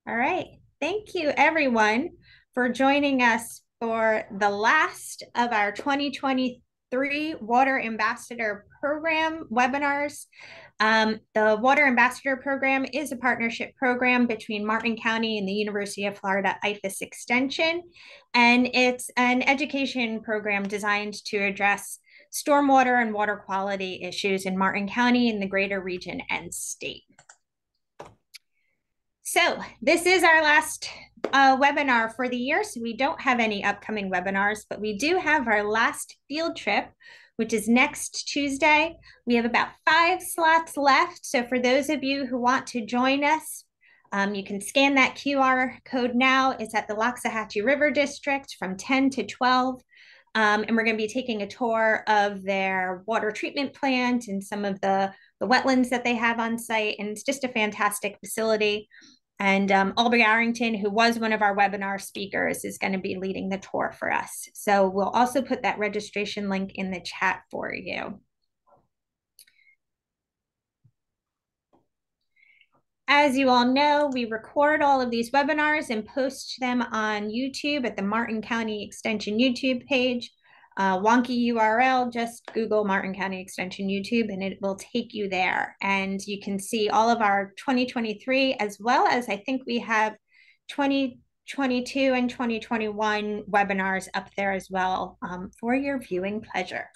All right. Thank you, everyone, for joining us for the last of our 2023 Water Ambassador Program webinars. The Water Ambassador Program is a partnership program between Martin County and the University of Florida IFAS Extension, and it's an education program designed to address stormwater and water quality issues in Martin County and the greater region and state. So this is our last webinar for the year. So we don't have any upcoming webinars, but we do have our last field trip, which is next Tuesday. We have about 5 slots left. So for those of you who want to join us, you can scan that QR code now. It's at the Loxahatchee River District from 10 to 12. And we're going to be taking a tour of their water treatment plant and some of the wetlands that they have on site. And it's just a fantastic facility. And Aubrey Arrington, who was one of our webinar speakers, is going to be leading the tour for us. So we'll also put that registration link in the chat for you. As you all know, we record all of these webinars and post them on YouTube at the Martin County Extension YouTube page. Wonky URL, just Google Martin County Extension YouTube and it will take you there. And you can see all of our 2023, as well as I think we have 2022 and 2021 webinars up there as well for your viewing pleasure.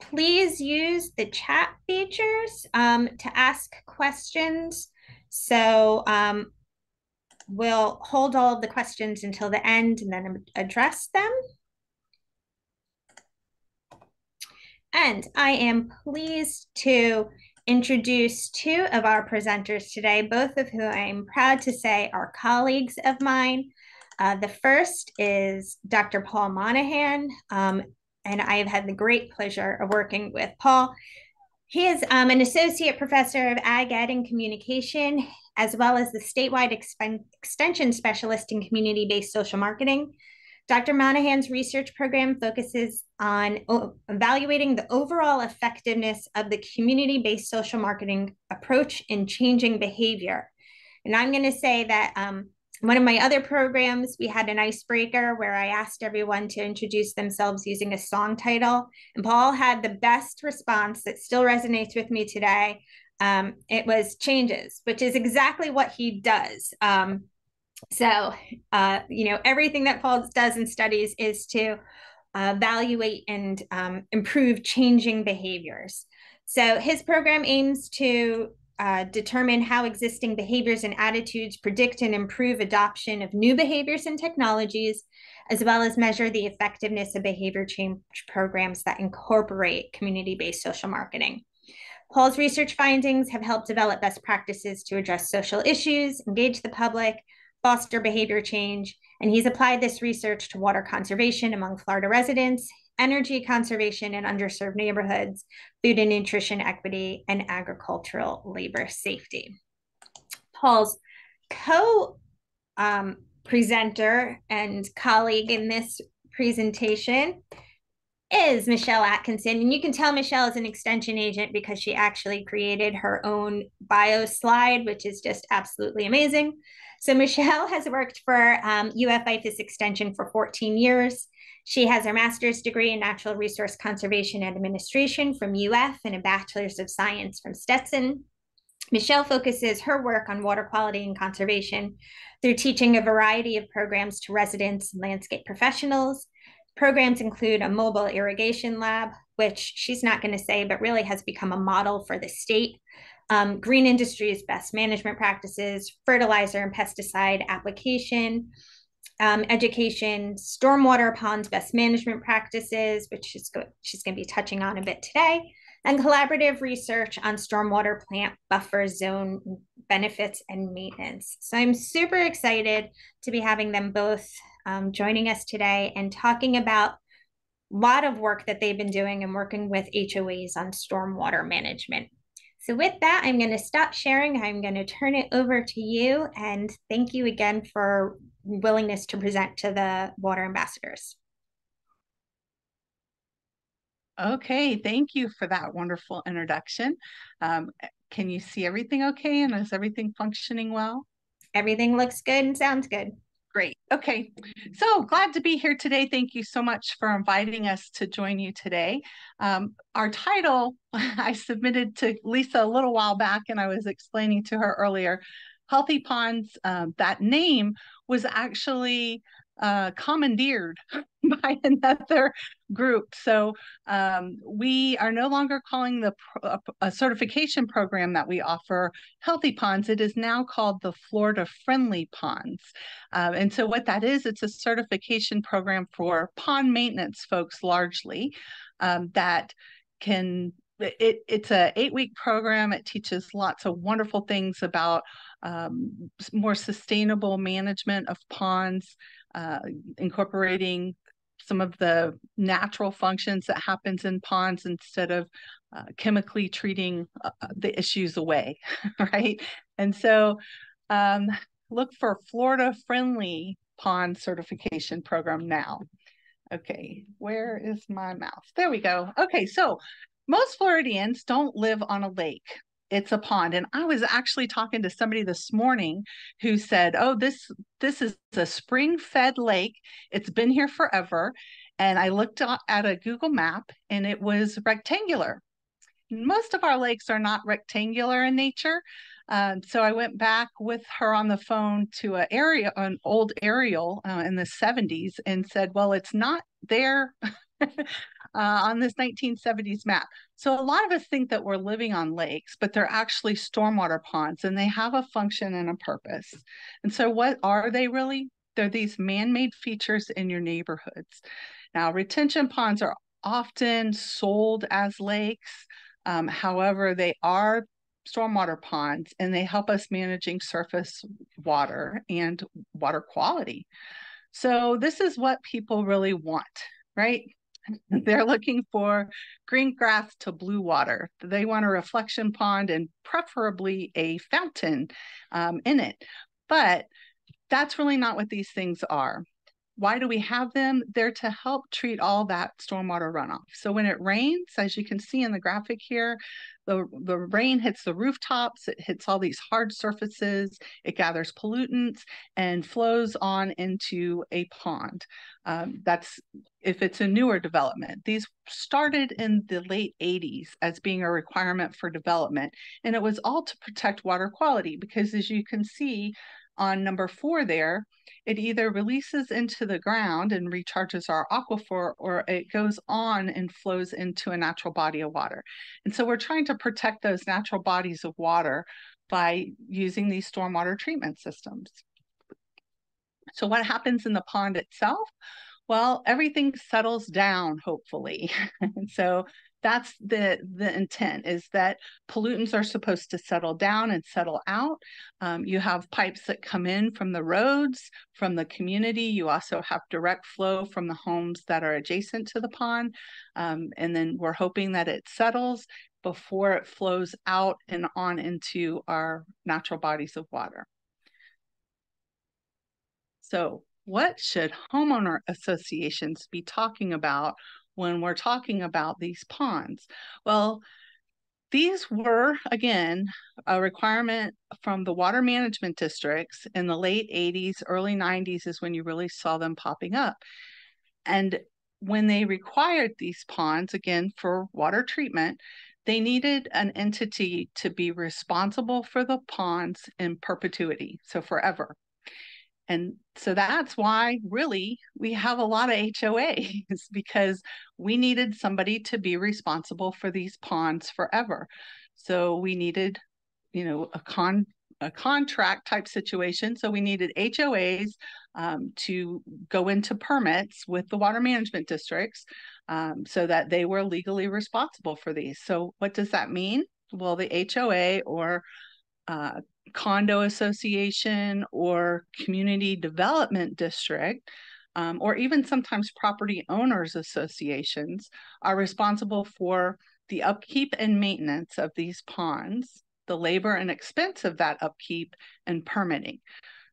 Please use the chat features to ask questions. So we'll hold all of the questions until the end and then address them. And I am pleased to introduce 2 of our presenters today, both of whom I'm proud to say are colleagues of mine. The first is Dr. Paul Monaghan, and I have had the great pleasure of working with Paul. He is an associate professor of Ag Ed and Communication, as well as the statewide extension specialist in community-based social marketing. Dr. Monaghan's research program focuses on evaluating the overall effectiveness of the community-based social marketing approach in changing behavior. And I'm going to say that one of my other programs, we had an icebreaker where I asked everyone to introduce themselves using a song title. And Paul had the best response that still resonates with me today. It was changes, which is exactly what he does. Everything that Paul does in studies is to evaluate and improve changing behaviors. So his program aims to determine how existing behaviors and attitudes predict and improve adoption of new behaviors and technologies, as well as measure the effectiveness of behavior change programs that incorporate community-based social marketing. Paul's research findings have helped develop best practices to address social issues, engage the public, foster behavior change, and he's applied this research to water conservation among Florida residents, energy conservation in underserved neighborhoods, food and nutrition equity, and agricultural labor safety. Paul's co-presenter and colleague in this presentation is Michelle Atkinson. And you can tell Michelle is an extension agent because she actually created her own bio slide, which is just absolutely amazing. So Michelle has worked for UF IFAS Extension for 14 years. She has her master's degree in natural resource conservation and administration from UF and a bachelor's of science from Stetson. Michelle focuses her work on water quality and conservation through teaching a variety of programs to residents and landscape professionals. Programs include a mobile irrigation lab, which she's not going to say, but really has become a model for the state. Green industries, best management practices, fertilizer and pesticide application, education, stormwater ponds, best management practices, which she's going to be touching on a bit today, and collaborative research on stormwater plant buffer zone benefits and maintenance. So I'm super excited to be having them both joining us today and talking about a lot of work that they've been doing and working with HOAs on stormwater management. So with that, I'm going to stop sharing. I'm going to turn it over to you. And thank you again for willingness to present to the water ambassadors. Okay, thank you for that wonderful introduction. Can you see everything okay? And is everything functioning well? Everything looks good and sounds good. Great. Okay. So glad to be here today. Thank you so much for inviting us to join you today. Our title I submitted to Lisa a little while back, and I was explaining to her earlier. Healthy Ponds, that name was actually commandeered by another group. So we are no longer calling a certification program that we offer Healthy Ponds. It is now called the Florida Friendly Ponds. And so what that is, it's a certification program for pond maintenance folks largely that can it's a 8-week program. It teaches lots of wonderful things about more sustainable management of ponds, incorporating some of the natural functions that happens in ponds instead of chemically treating the issues away, right? And so look for Florida Friendly Pond Certification Program now. Okay, where is my mouse? There we go. Okay, so most Floridians don't live on a lake. It's a pond. And I was actually talking to somebody this morning who said, oh, this is a spring-fed lake. It's been here forever. And I looked at a Google map and it was rectangular. Most of our lakes are not rectangular in nature. So I went back with her on the phone to an old aerial in the 70s and said, well, it's not there on this 1970s map. So a lot of us think that we're living on lakes, but they're actually stormwater ponds and they have a function and a purpose. And so what are they really? They're these man-made features in your neighborhoods. Now, retention ponds are often sold as lakes. However, they are stormwater ponds and they help us managing surface water and water quality. So this is what people really want, right? They're looking for green grass to blue water. They want a reflection pond and preferably a fountain in it. But that's really not what these things are. Why do we have them? They're to help treat all that stormwater runoff. So when it rains, as you can see in the graphic here, the rain hits the rooftops, it hits all these hard surfaces, it gathers pollutants and flows on into a pond. That's if it's a newer development. These started in the late 80s as being a requirement for development, and it was all to protect water quality because as you can see on number 4 there, it either releases into the ground and recharges our aquifer, or it goes on and flows into a natural body of water. And so we're trying to protect those natural bodies of water by using these stormwater treatment systems. So what happens in the pond itself? Well, everything settles down, hopefully. And so that's the intent, is that pollutants are supposed to settle down and settle out. You have pipes that come in from the roads, from the community. You also have direct flow from the homes that are adjacent to the pond. And then we're hoping that it settles before it flows out and on into our natural bodies of water. So what should homeowner associations be talking about when we're talking about these ponds? Well, these were, again, a requirement from the water management districts in the late 80s, early 90s is when you really saw them popping up. And when they required these ponds, again, for water treatment, they needed an entity to be responsible for the ponds in perpetuity, so forever. And so that's why really we have a lot of HOAs because we needed somebody to be responsible for these ponds forever. So we needed, a contract type situation. So we needed HOAs to go into permits with the water management districts so that they were legally responsible for these. So what does that mean? Well, the HOA or condo association or community development district, or even sometimes property owners associations are responsible for the upkeep and maintenance of these ponds, the labor and expense of that upkeep and permitting.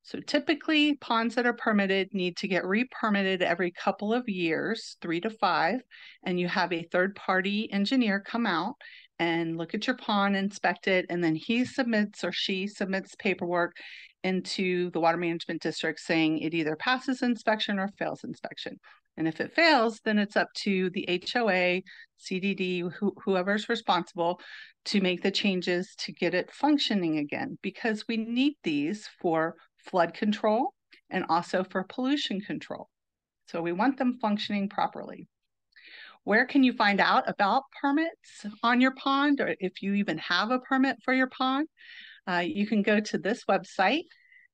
So typically ponds that are permitted need to get re-permitted every couple of years, 3 to 5, and you have a third-party engineer come out and look at your pond, inspect it, and then he submits or she submits paperwork into the water management district saying it either passes inspection or fails inspection. And if it fails, then it's up to the HOA, CDD, whoever's responsible to make the changes to get it functioning again, because we need these for flood control and also for pollution control. So we want them functioning properly. Where can you find out about permits on your pond, or if you even have a permit for your pond? You can go to this website,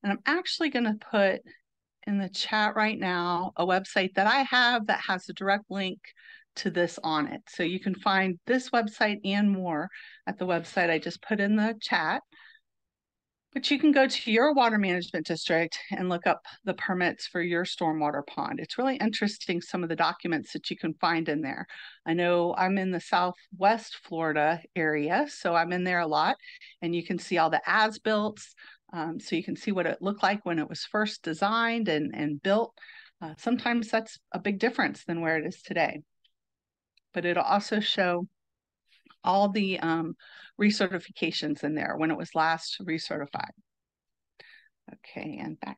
and I'm actually going to put in the chat right now a website that I have that has a direct link to this on it. So you can find this website and more at the website I just put in the chat. But you can go to your water management district and look up the permits for your stormwater pond. It's really interesting, some of the documents that you can find in there. I know I'm in the Southwest Florida area, so I'm in there a lot, and you can see all the as-built. So you can see what it looked like when it was first designed and built. Sometimes that's a big difference than where it is today. But it'll also show all the recertifications in there when it was last recertified. Okay, and back,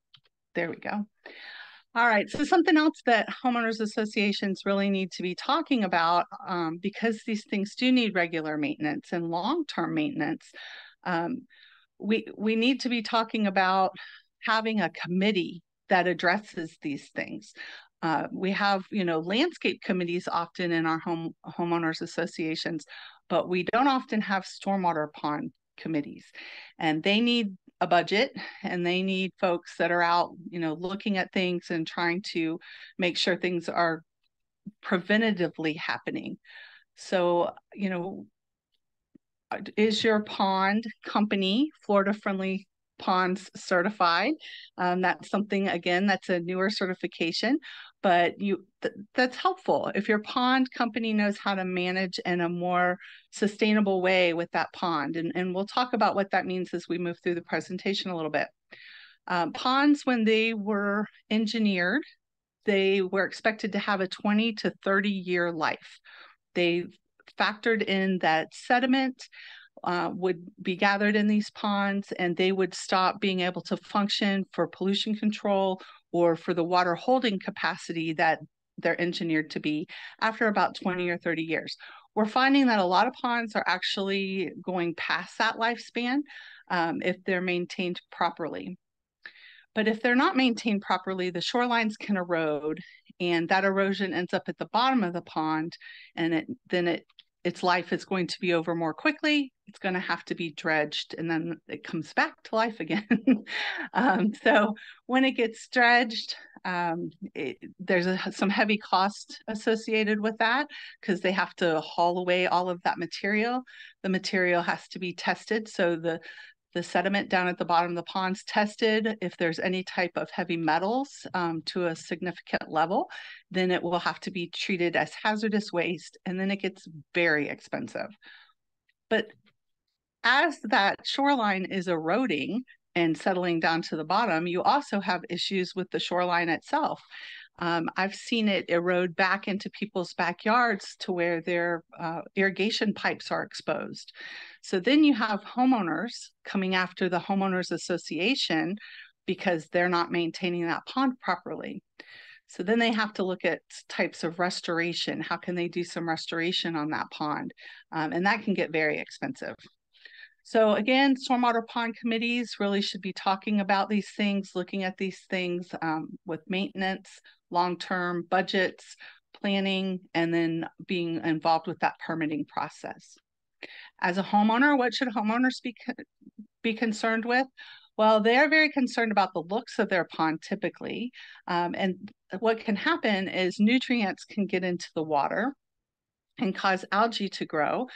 there we go. All right, so something else that homeowners associations really need to be talking about, because these things do need regular maintenance and long-term maintenance, we need to be talking about having a committee that addresses these things. We have, landscape committees often in our homeowners associations, but we don't often have stormwater pond committees, and they need a budget, and they need folks that are out, looking at things and trying to make sure things are preventatively happening. So, is your pond company Florida Friendly Ponds certified? That's something, again, that's a newer certification, but that's helpful if your pond company knows how to manage in a more sustainable way with that pond. And we'll talk about what that means as we move through the presentation a little bit. Ponds, when they were engineered, they were expected to have a 20 to 30 year life. They factored in that sediment would be gathered in these ponds, and they would stop being able to function for pollution control or for the water holding capacity that they're engineered to be after about 20 or 30 years. We're finding that a lot of ponds are actually going past that lifespan if they're maintained properly. But if they're not maintained properly, the shorelines can erode, and that erosion ends up at the bottom of the pond, and its life is going to be over more quickly. It's going to have to be dredged, and then it comes back to life again. So when it gets dredged, there's some heavy cost associated with that, because they have to haul away all of that material. The material has to be tested. So the sediment down at the bottom of the pond's tested. If there's any type of heavy metals to a significant level, then it will have to be treated as hazardous waste, and then it gets very expensive. But as that shoreline is eroding and settling down to the bottom, you also have issues with the shoreline itself. I've seen it erode back into people's backyards to where their irrigation pipes are exposed. So then you have homeowners coming after the homeowners association because they're not maintaining that pond properly. So then they have to look at types of restoration. How can they do some restoration on that pond? And that can get very expensive. So again, stormwater pond committees really should be talking about these things, looking at these things with maintenance, long-term budgets, planning, and then being involved with that permitting process. As a homeowner, what should homeowners be concerned with? Well, they're very concerned about the looks of their pond typically. And what can happen is nutrients can get into the water and cause algae to grow.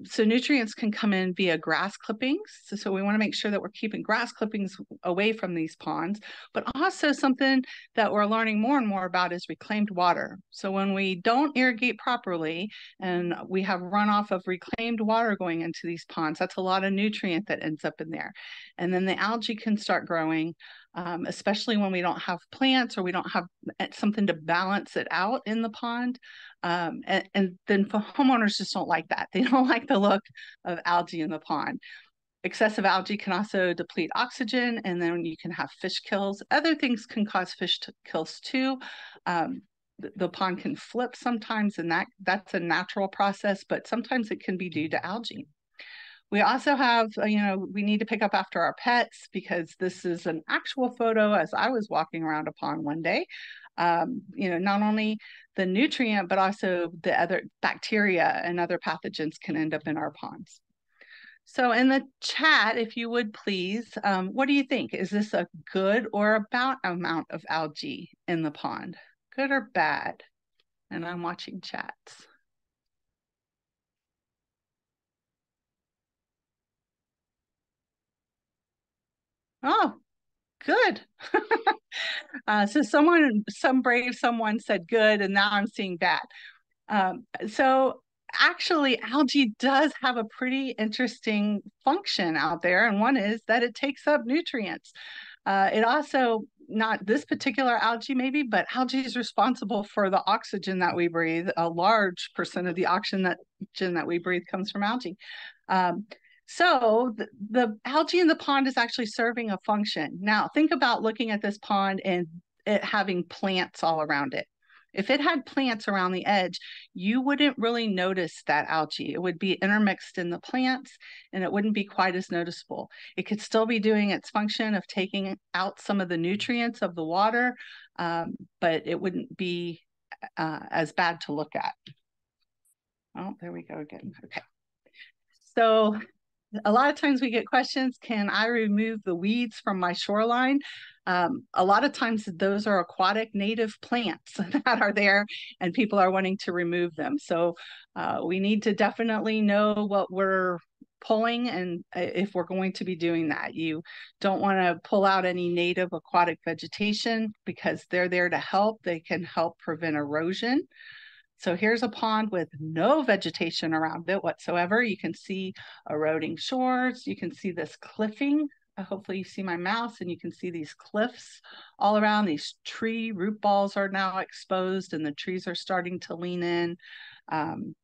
So nutrients can come in via grass clippings. So we want to make sure that we're keeping grass clippings away from these ponds, but also something that we're learning more and more about is reclaimed water. So when we don't irrigate properly and we have runoff of reclaimed water going into these ponds, that's a lot of nutrient that ends up in there. And then the algae can start growing, especially when we don't have plants or we don't have something to balance it out in the pond. And then homeowners just don't like that. They don't like the look of algae in the pond. Excessive algae can also deplete oxygen, and then you can have fish kills. Other things can cause fish kills too. The pond can flip sometimes, and that's a natural process, but sometimes it can be due to algae. We also have, we need to pick up after our pets, because this is an actual photo as I was walking around a pond one day. Not only the nutrient, but also the other bacteria and other pathogens can end up in our ponds. So in the chat, if you would please, what do you think? Is this a good or a bad amount of algae in the pond? Good or bad? And I'm watching chats. Oh, good. So some brave someone said good, and now I'm seeing bad. So actually, algae does have a pretty interesting function out there, and one is that it takes up nutrients. It also, not this particular algae maybe, but algae is responsible for the oxygen that we breathe. A large percent of the oxygen that we breathe comes from algae. So the algae in the pond is actually serving a function. Now, think about looking at this pond and it having plants all around it. If it had plants around the edge, you wouldn't really notice that algae. It would be intermixed in the plants, and it wouldn't be quite as noticeable. It could still be doing its function of taking out some of the nutrients of the water, but it wouldn't be as bad to look at. Oh, there we go again. Okay. So a lot of times we get questions, can I remove the weeds from my shoreline? A lot of times those are aquatic native plants that are there, and people are wanting to remove them. So we need to definitely know what we're pulling, and if we're going to be doing that. You don't want to pull out any native aquatic vegetation, because they're there to help. They can help prevent erosion. So here's a pond with no vegetation around it whatsoever. You can see eroding shores. You can see this cliffing. Hopefully you see my mouse, and you can see these cliffs all around. These tree root balls are now exposed, and the trees are starting to lean in.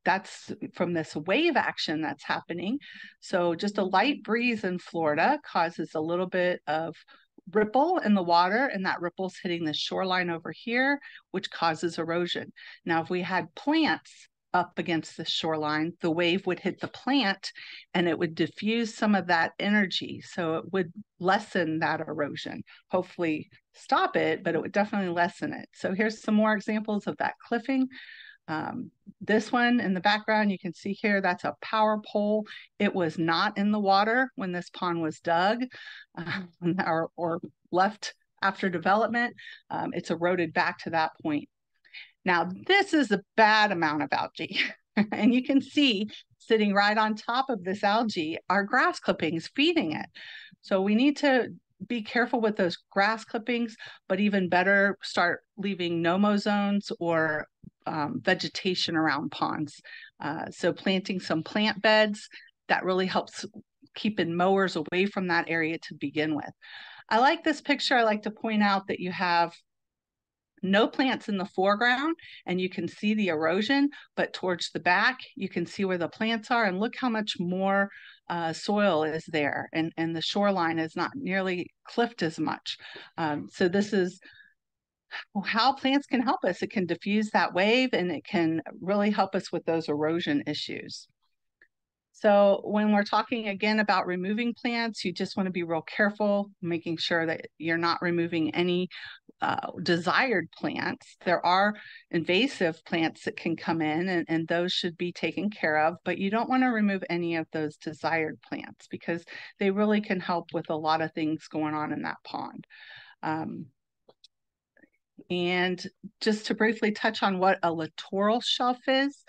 That's from this wave action that's happening. So just a light breeze in Florida causes a little bit of ripple in the water, and that ripple's hitting the shoreline over here, which causes erosion. Now, if we had plants up against the shoreline, the wave would hit the plant and it would diffuse some of that energy. So it would lessen that erosion, hopefully stop it, but it would definitely lessen it. So here's some more examples of that cliffing. This one in the background, you can see here, that's a power pole. It was not in the water when this pond was dug or left after development. It's eroded back to that point. Now, this is a bad amount of algae. And you can see sitting right on top of this algae are grass clippings feeding it. So we need to be careful with those grass clippings, but even better, start leaving no-mow zones or vegetation around ponds. So planting some plant beds, that really helps keeping mowers away from that area to begin with. I like this picture. I like to point out that you have no plants in the foreground, and you can see the erosion, but towards the back, you can see where the plants are, and look how much more soil is there, and the shoreline is not nearly cliffed as much. So this is how plants can help us. It can diffuse that wave, and it can really help us with those erosion issues. So when we're talking again about removing plants, you just want to be real careful, making sure that you're not removing any desired plants. There are invasive plants that can come in, and those should be taken care of, but you don't want to remove any of those desired plants, because they really can help with a lot of things going on in that pond. And just to briefly touch on what a littoral shelf is,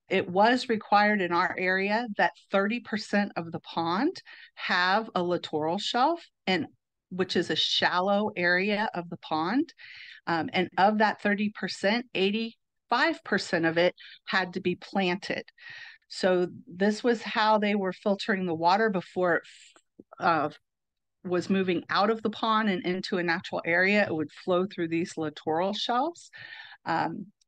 it was required in our area that 30% of the pond have a littoral shelf, and which is a shallow area of the pond. And of that 30%, 85% of it had to be planted. So this was how they were filtering the water before it was moving out of the pond and into a natural area. It would flow through these littoral shelves.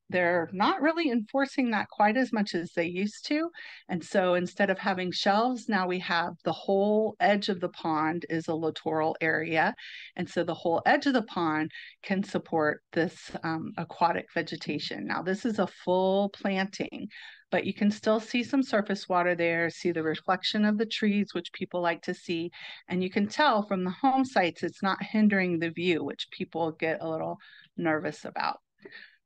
they're not really enforcing that quite as much as they used to. And so instead of having shelves, now we have the whole edge of the pond is a littoral area. And so the whole edge of the pond can support this aquatic vegetation. Now, this is a full planting, but you can still see some surface water there, see the reflection of the trees, which people like to see. And you can tell from the home sites, it's not hindering the view, which people get a little nervous about.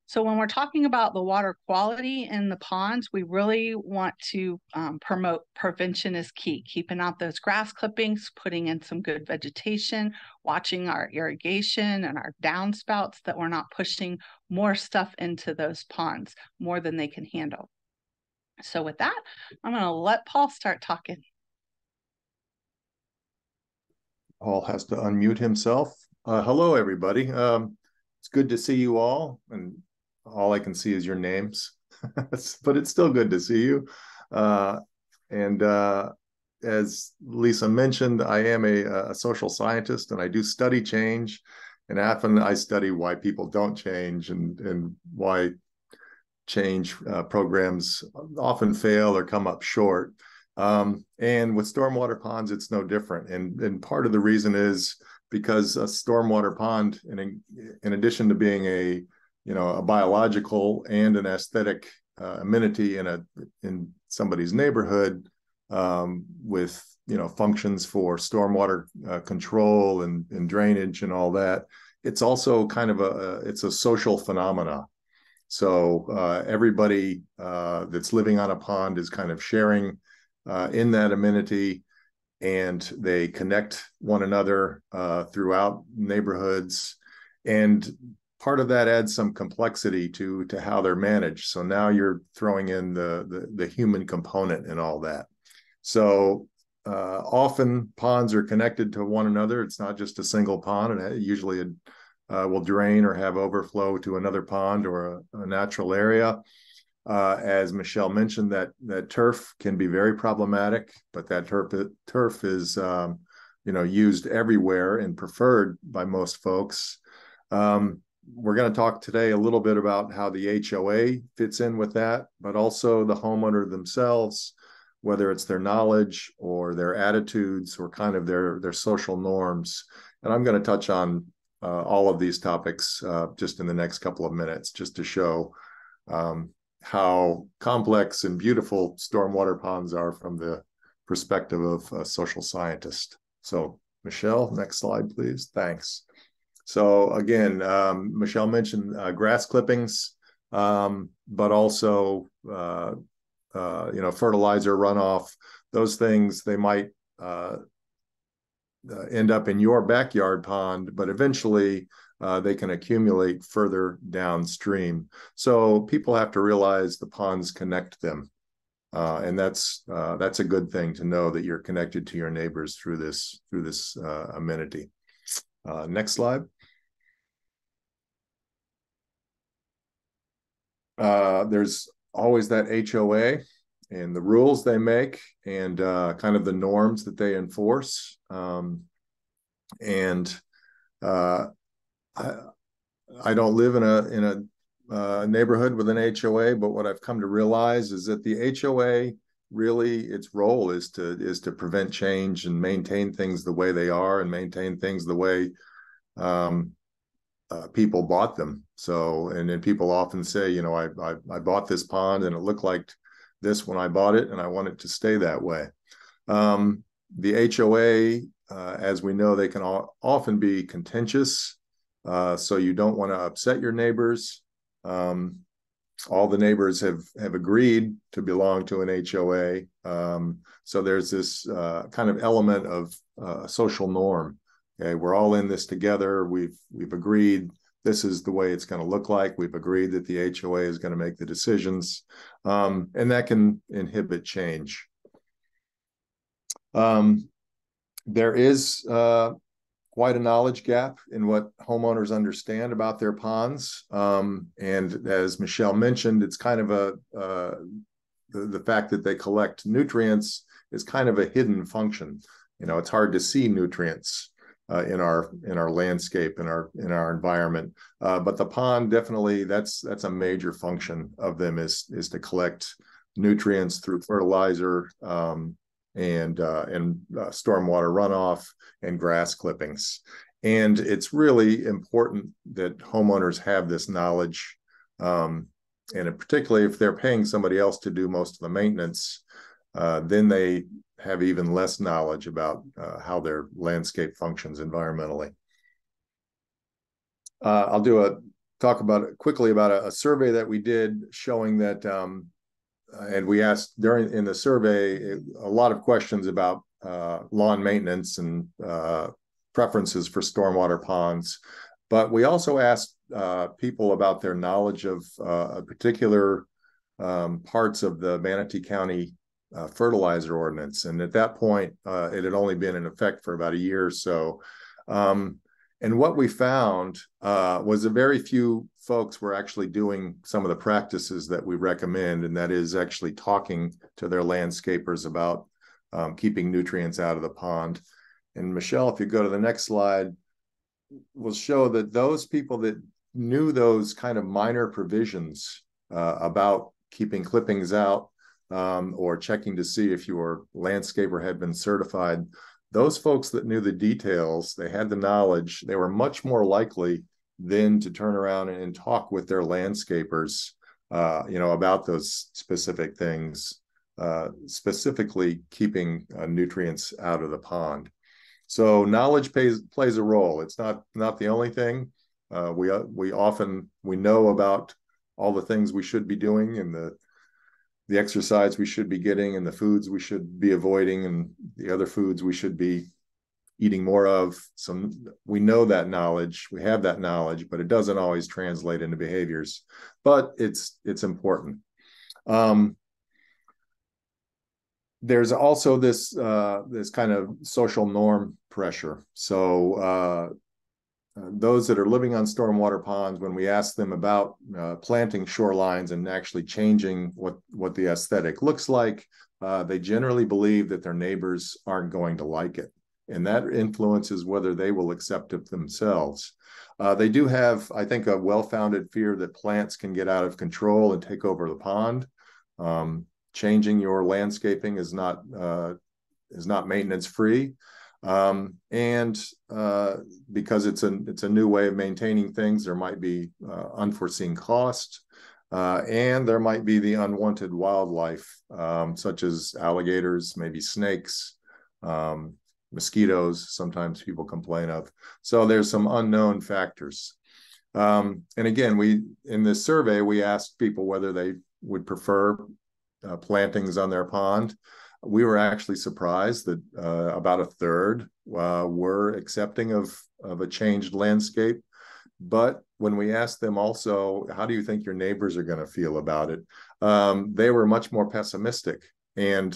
So when we're talking about the water quality in the ponds, we really want to promote prevention is key. Keeping out those grass clippings, putting in some good vegetation, watching our irrigation and our downspouts, that we're not pushing more stuff into those ponds, more than they can handle. So with that, I'm going to let Paul start talking. Paul has to unmute himself. Hello, everybody. It's good to see you all, and all I can see is your names, but it's still good to see you. As Lisa mentioned, I am a social scientist, and I do study change. And often I study why people don't change and why change programs often fail or come up short. And with stormwater ponds, it's no different. And part of the reason is because a stormwater pond, in addition to being a biological and an aesthetic amenity in somebody's neighborhood, with functions for stormwater control and drainage and all that, it's also kind of it's a social phenomena. So everybody that's living on a pond is kind of sharing in that amenity, and they connect one another throughout neighborhoods. And part of that adds some complexity to how they're managed. So now you're throwing in the human component and all that. So often ponds are connected to one another. It's not just a single pond. It usually will drain or have overflow to another pond or a natural area. As Michelle mentioned, that turf can be very problematic, but that turf is used everywhere and preferred by most folks. We're going to talk today a little bit about how the HOA fits in with that, but also the homeowner themselves, whether it's their knowledge or their attitudes or kind of their social norms. And I'm going to touch on all of these topics just in the next couple of minutes, just to show how complex and beautiful stormwater ponds are from the perspective of a social scientist. So Michelle, next slide, please. Thanks. So again, Michelle mentioned grass clippings, but also fertilizer runoff. Those things, they might end up in your backyard pond, but eventually they can accumulate further downstream. So people have to realize the ponds connect them. And that's a good thing to know, that you're connected to your neighbors through this amenity. Next slide. There's always that HOA and the rules they make and kind of the norms that they enforce. I don't live in a neighborhood with an HOA, but what I've come to realize is that the HOA really, its role is to prevent change and maintain things the way they are and maintain things the way people bought them. So, and then people often say, I bought this pond and it looked like this when I bought it, and I want it to stay that way. The HOA, as we know, they can often be contentious. So you don't want to upset your neighbors. All the neighbors have agreed to belong to an HOA. So there's this kind of element of social norm. Okay, we're all in this together. We've agreed this is the way it's going to look like. We've agreed that the HOA is going to make the decisions, and that can inhibit change. There is quite a knowledge gap in what homeowners understand about their ponds. And as Michelle mentioned, it's kind of the fact that they collect nutrients is kind of a hidden function. It's hard to see nutrients in our landscape, in our environment. But the pond, definitely, that's a major function of them, is to collect nutrients through fertilizer, and stormwater runoff and grass clippings. And it's really important that homeowners have this knowledge, and particularly if they're paying somebody else to do most of the maintenance, then they have even less knowledge about how their landscape functions environmentally. I'll talk quickly about a survey that we did, showing that, and we asked in the survey a lot of questions about lawn maintenance and preferences for stormwater ponds. But we also asked people about their knowledge of particular parts of the Manatee County fertilizer ordinance. And at that point, it had only been in effect for about a year or so. And what we found was that very few folks were actually doing some of the practices that we recommend, and that is actually talking to their landscapers about keeping nutrients out of the pond. And Michelle, if you go to the next slide, will show that those people that knew those kind of minor provisions about keeping clippings out, or checking to see if your landscaper had been certified, those folks that knew the details, they had the knowledge, they were much more likely then to turn around and talk with their landscapers, about those specific things, specifically keeping nutrients out of the pond. So knowledge plays a role. It's not the only thing. We know about all the things we should be doing, and the exercise we should be getting, and the foods we should be avoiding, and the other foods we should be eating more of. So we know that knowledge, we have that knowledge, but it doesn't always translate into behaviors. But it's important. There's also this kind of social norm pressure. So those that are living on stormwater ponds, when we ask them about planting shorelines and actually changing what the aesthetic looks like, they generally believe that their neighbors aren't going to like it. And that influences whether they will accept it themselves. They do have, I think, a well-founded fear that plants can get out of control and take over the pond. Changing your landscaping is not maintenance free. And because it's a new way of maintaining things, there might be unforeseen cost, and there might be the unwanted wildlife, such as alligators, maybe snakes, mosquitoes, sometimes people complain of. So there's some unknown factors. And again, in this survey, we asked people whether they would prefer plantings on their pond. We were actually surprised that about a third were accepting of a changed landscape. But when we asked them also, how do you think your neighbors are going to feel about it? They were much more pessimistic. And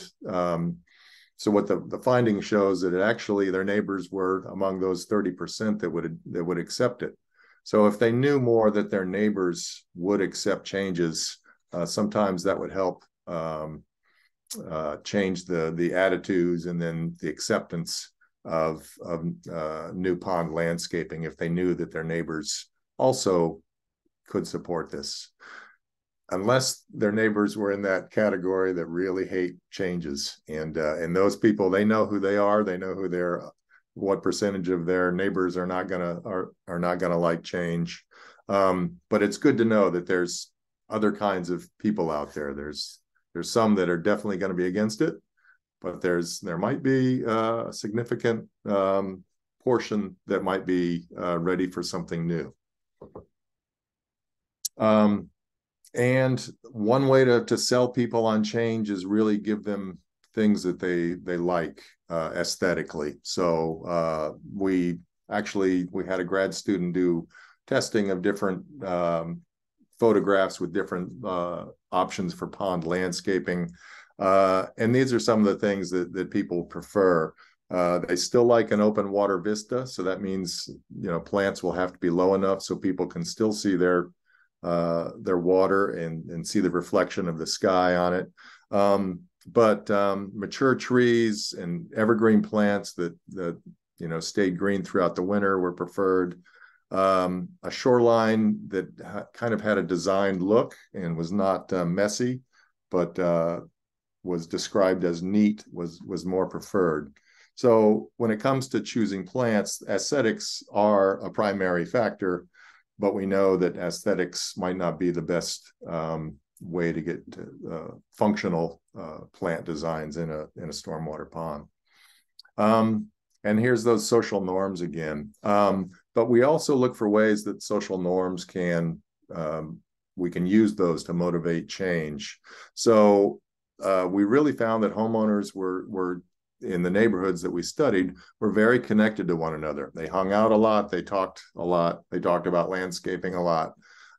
so what the finding shows that actually their neighbors were among those 30% that would accept it. So if they knew more that their neighbors would accept changes, sometimes that would help change the attitudes and then the acceptance of new pond landscaping, if they knew that their neighbors also could support this. Unless their neighbors were in that category that really hate changes, and those people, they know who they are, they know what percentage of their neighbors are not gonna like change. But it's good to know that there's other kinds of people out there. There's some that are definitely going to be against it, but there might be a significant portion that might be ready for something new. And one way to sell people on change is really give them things that they like aesthetically. So we had a grad student do testing of different photographs with different options for pond landscaping. And these are some of the things that people prefer. They still like an open water vista. So that means, plants will have to be low enough so people can still see their water and see the reflection of the sky on it. But mature trees and evergreen plants that stayed green throughout the winter were preferred. A shoreline that kind of had a designed look and was not messy, but was described as neat was more preferred. So when it comes to choosing plants, aesthetics are a primary factor, but we know that aesthetics might not be the best way to get functional plant designs in a stormwater pond. And here's those social norms again. But we also look for ways that social norms we can use those to motivate change. So we really found that homeowners were in the neighborhoods that we studied were very connected to one another. They hung out a lot, they talked a lot, they talked about landscaping a lot,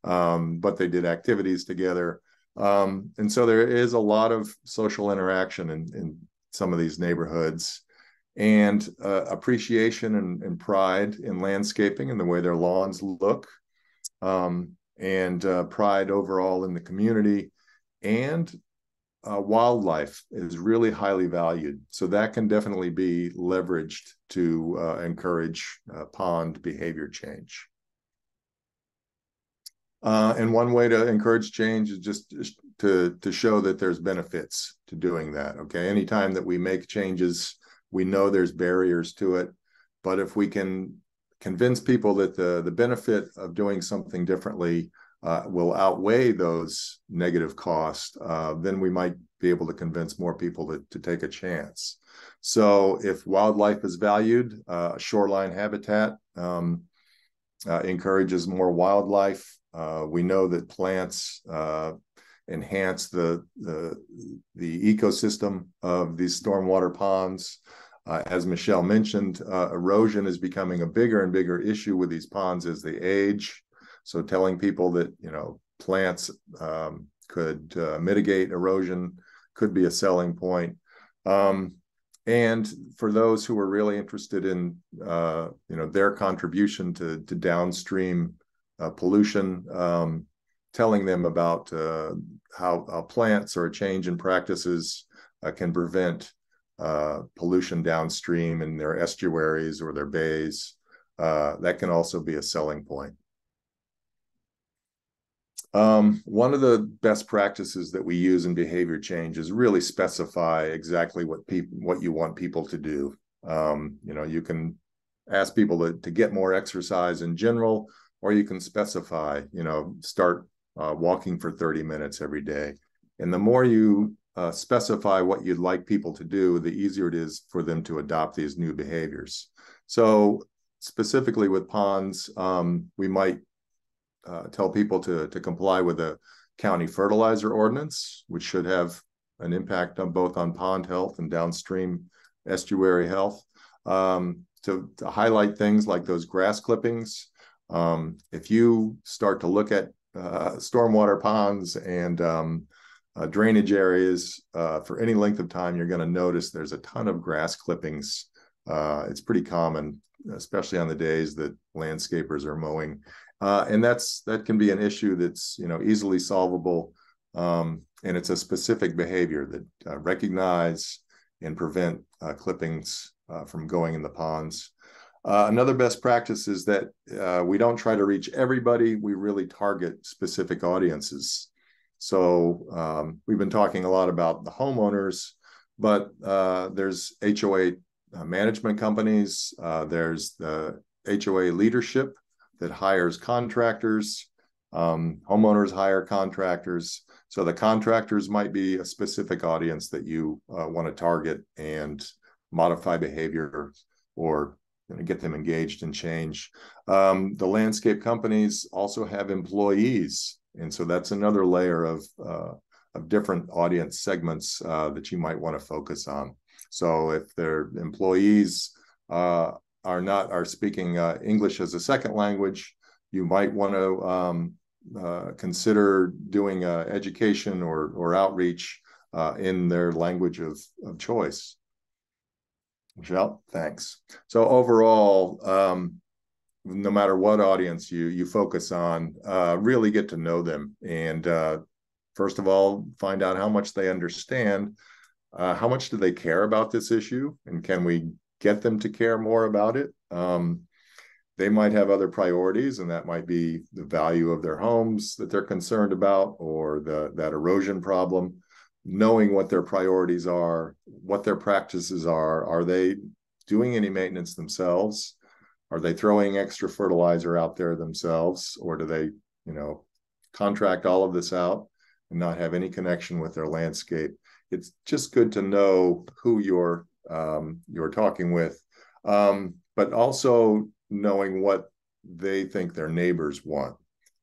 but they did activities together. And so there is a lot of social interaction in some of these neighborhoods, and appreciation and pride in landscaping and the way their lawns look, and pride overall in the community. And wildlife is really highly valued. So that can definitely be leveraged to encourage pond behavior change. And one way to encourage change is just to show that there's benefits to doing that. Okay, anytime that we make changes, we know there's barriers to it, but if we can convince people that the benefit of doing something differently will outweigh those negative costs, then we might be able to convince more people to take a chance. So if wildlife is valued, shoreline habitat encourages more wildlife. We know that plants enhance the ecosystem of these stormwater ponds. As Michelle mentioned, erosion is becoming a bigger and bigger issue with these ponds as they age. So telling people that, plants could mitigate erosion could be a selling point. And for those who are really interested in, their contribution to downstream pollution, telling them about how plants or a change in practices can prevent pollution downstream in their estuaries or their bays, that can also be a selling point. One of the best practices that we use in behavior change is really specify exactly what you want people to do. You can ask people to get more exercise in general, or you can specify, start walking for 30 minutes every day. And the more you specify what you'd like people to do, the easier it is for them to adopt these new behaviors. So specifically with ponds, we might tell people to comply with a county fertilizer ordinance, which should have an impact on both on pond health and downstream estuary health. To highlight things like those grass clippings. If you start to look at stormwater ponds and drainage areas for any length of time, you're going to notice there's a ton of grass clippings. It's pretty common, especially on the days that landscapers are mowing. And that can be an issue that's easily solvable, and it's a specific behavior that recognize and prevent clippings from going in the ponds. Another best practice is that we don't try to reach everybody. We really target specific audiences. So we've been talking a lot about the homeowners, but there's HOA management companies. There's the HOA leadership that hires contractors. Homeowners hire contractors. So the contractors might be a specific audience that you want to target and modify behavior or get them engaged in change. The landscape companies also have employees. And so that's another layer of different audience segments that you might want to focus on. So if their employees are speaking English as a second language, you might want to consider doing education or outreach in their language of choice. Michelle, thanks. So overall, no matter what audience you focus on, really get to know them. And first of all, find out how much they understand. How much do they care about this issue? And can we get them to care more about it. They might have other priorities, and that might be the value of their homes that they're concerned about, or that erosion problem. Knowing what their priorities are, what their practices are they doing any maintenance themselves? Are they throwing extra fertilizer out there themselves, or do they, contract all of this out and not have any connection with their landscape? It's just good to know who you're talking with, but also knowing what they think their neighbors want.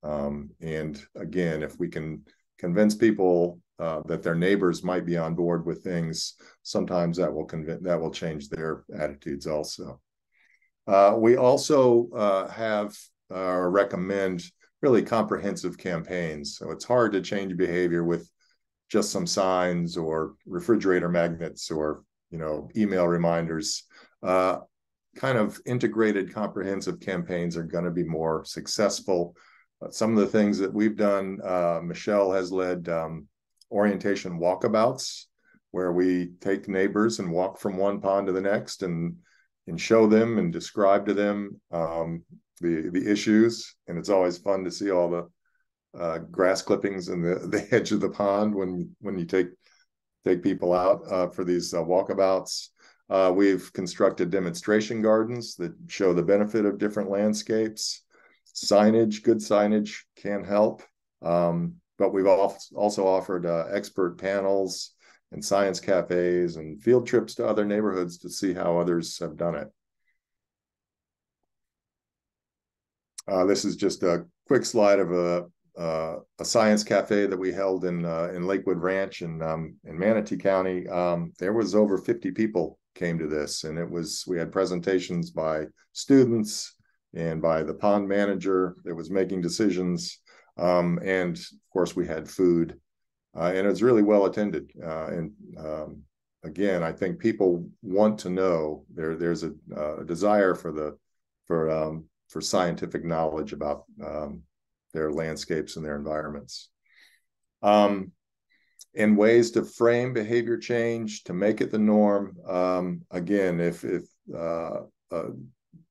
And again, if we can convince people that their neighbors might be on board with things, sometimes that will change their attitudes also. We also have recommend really comprehensive campaigns. So it's hard to change behavior with just some signs or refrigerator magnets or email reminders. Kind of integrated, comprehensive campaigns are going to be more successful. Some of the things that we've done, Michelle has led orientation walkabouts, where we take neighbors and walk from one pond to the next and show them and describe to them the issues. And it's always fun to see all the grass clippings in the edge of the pond when you take people out for these walkabouts. We've constructed demonstration gardens that show the benefit of different landscapes. Good signage can help, but we've also offered expert panels and science cafes and field trips to other neighborhoods to see how others have done it. This is just a quick slide of a science cafe that we held in Lakewood Ranch in Manatee County. There was over 50 people came to this, and we had presentations by students and by the pond manager that was making decisions, and of course we had food, and it was really well attended. And again, I think people want to know. There's a desire for scientific knowledge about their landscapes and their environments. And ways to frame behavior change to make it the norm. Again, if a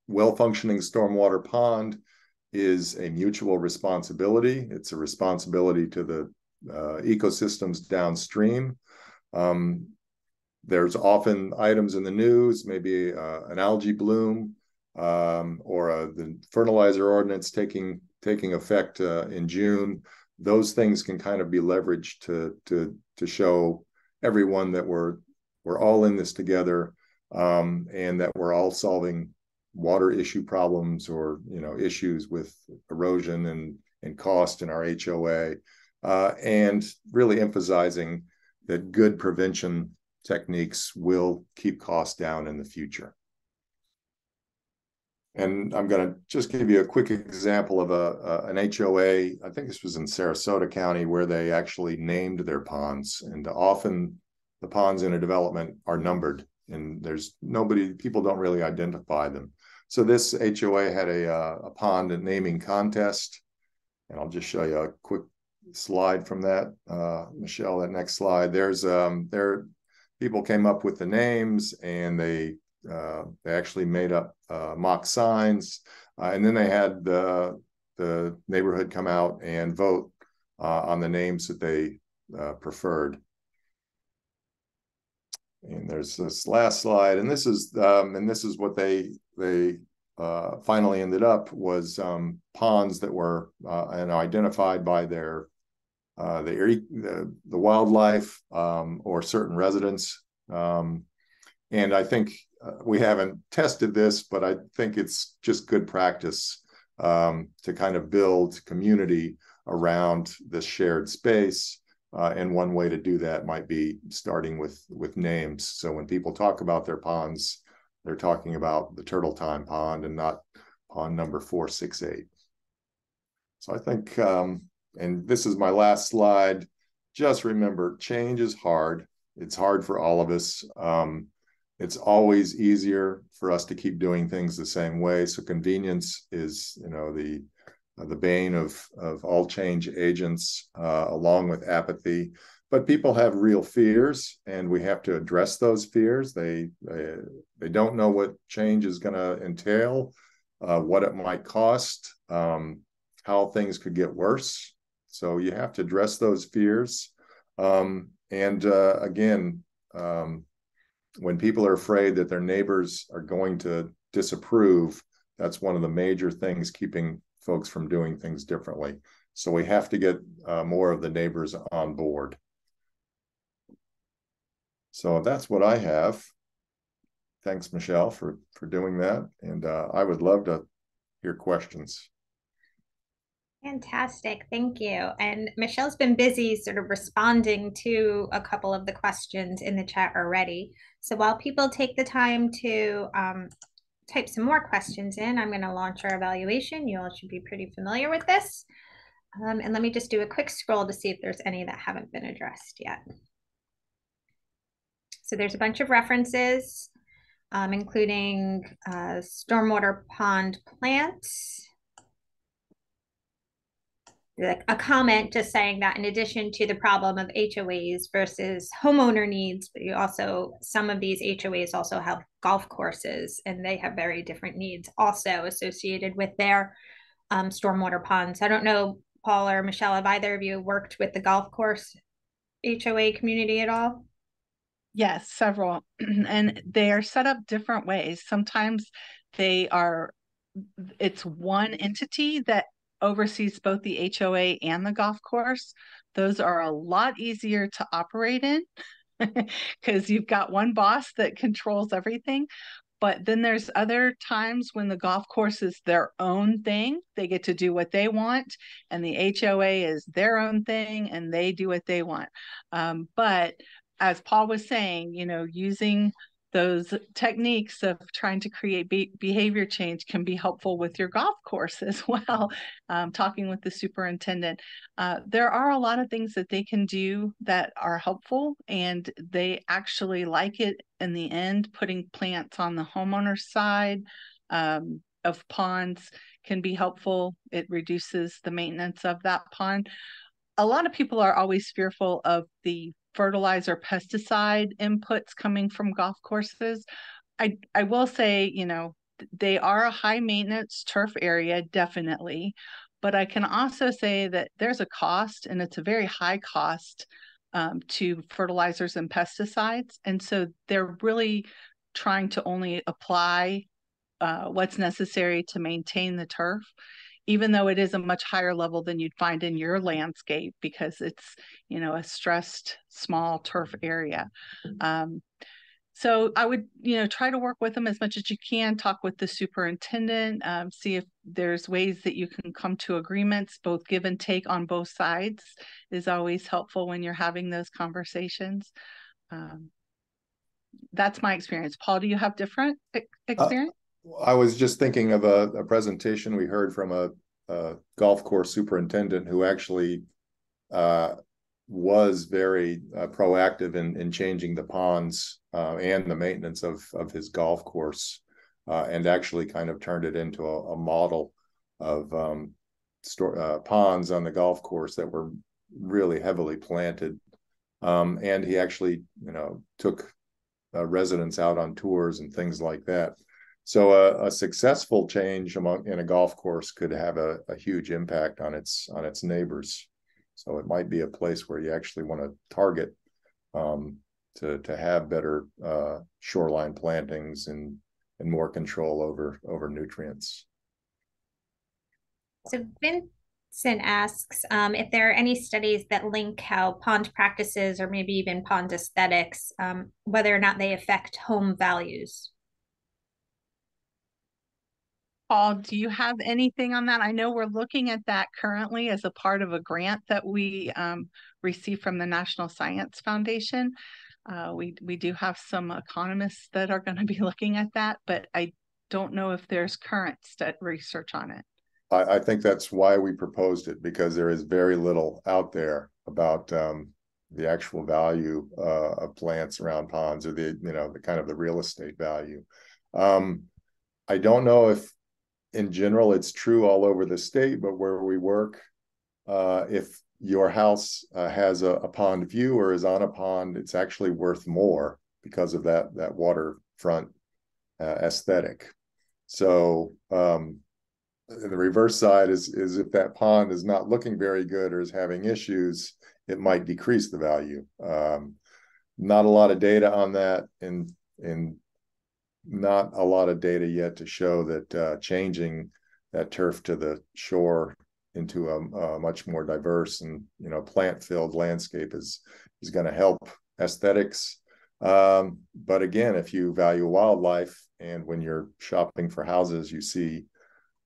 well-functioning stormwater pond is a mutual responsibility, it's a responsibility to the ecosystems downstream. There's often items in the news, maybe an algae bloom, or the fertilizer ordinance taking effect in June. Those things can kind of be leveraged to show everyone that we're all in this together, and that we're all solving water issue problems or issues with erosion and cost in our HOA, and really emphasizing that good prevention techniques will keep costs down in the future. And I'm going to just give you a quick example of an HOA. I think this was in Sarasota County, where they actually named their ponds. And often the ponds in a development are numbered, and people don't really identify them. So this HOA had a pond and naming contest. And I'll just show you a quick slide from that. Michelle, that next slide. People came up with the names, and they actually made up mock signs, and then they had the neighborhood come out and vote on the names that they preferred. And there's this last slide, and this is what they finally ended up was ponds that were identified by the wildlife or certain residents. And I think we haven't tested this, but I think it's just good practice to kind of build community around this shared space. And one way to do that might be starting with names. So when people talk about their ponds, they're talking about the Turtle Time Pond and not pond number 468. So I think, and this is my last slide, just remember, change is hard. It's hard for all of us. It's always easier for us to keep doing things the same way. So convenience is, the bane of all change agents, along with apathy. but people have real fears, and we have to address those fears. They don't know what change is going to entail, what it might cost, how things could get worse. So you have to address those fears. Again, when people are afraid that their neighbors are going to disapprove, that's one of the major things keeping folks from doing things differently. So we have to get more of the neighbors on board. So that's what I have. Thanks, Michelle, for doing that. And I would love to hear questions. Fantastic. Thank you. And Michelle's been busy sort of responding to a couple of the questions in the chat already. So while people take the time to type some more questions in, I'm going to launch our evaluation. You all should be pretty familiar with this. And let me just do a quick scroll to see if there's any that haven't been addressed yet. So there's a bunch of references, including stormwater pond plants. A comment just saying that in addition to the problem of HOAs versus homeowner needs, but you also, some of these HOAs also have golf courses, and they have very different needs also associated with their stormwater ponds. I don't know, Paul or Michelle, have either of you worked with the golf course HOA community at all? Yes, several. And they are set up different ways. Sometimes it's one entity that oversees both the HOA and the golf course. Those are a lot easier to operate in because you've got one boss that controls everything. But then there's other times when the golf course is their own thing. They get to do what they want, and the HOA is their own thing, and they do what they want. But as Paul was saying, using those techniques of trying to create behavior change can be helpful with your golf course as well. Talking with the superintendent, there are a lot of things that they can do that are helpful, and they actually like it in the end. Putting plants on the homeowner's side of ponds can be helpful. It reduces the maintenance of that pond. A lot of people are always fearful of the fertilizer pesticide inputs coming from golf courses. I will say, they are a high maintenance turf area, definitely. But I can also say that there's a cost, and it's a very high cost to fertilizers and pesticides. And so they're really trying to only apply what's necessary to maintain the turf, even though it is a much higher level than you'd find in your landscape because it's, a stressed small turf area. So I would, try to work with them as much as you can, talk with the superintendent, see if there's ways that you can come to agreements. Both give and take on both sides is always helpful when you're having those conversations. That's my experience. Paul, do you have different experience? I was just thinking of a presentation we heard from a golf course superintendent who actually was very proactive in changing the ponds and the maintenance of his golf course, and actually kind of turned it into a model of ponds on the golf course that were really heavily planted. And he actually, took residents out on tours and things like that. So a successful change in a golf course could have a huge impact on its neighbors. So it might be a place where you actually want to target to have better shoreline plantings and more control over nutrients. So Vincent asks if there are any studies that link how pond practices or maybe even pond aesthetics, whether or not they affect home values. Paul, do you have anything on that? I know we're looking at that currently as a part of a grant that we received from the National Science Foundation. We do have some economists that are going to be looking at that, but I don't know if there's current research on it. I think that's why we proposed it, because there is very little out there about the actual value of plants around ponds, or the kind of the real estate value. I don't know if in general it's true all over the state, but where we work, if your house has a pond view or is on a pond, it's actually worth more because of that waterfront aesthetic. So the reverse side is if that pond is not looking very good or is having issues, it might decrease the value. Not a lot of data on that, and not a lot of data yet to show that changing that turf to the shore into a much more diverse and plant-filled landscape is going to help aesthetics. But again, if you value wildlife, and when you're shopping for houses, you see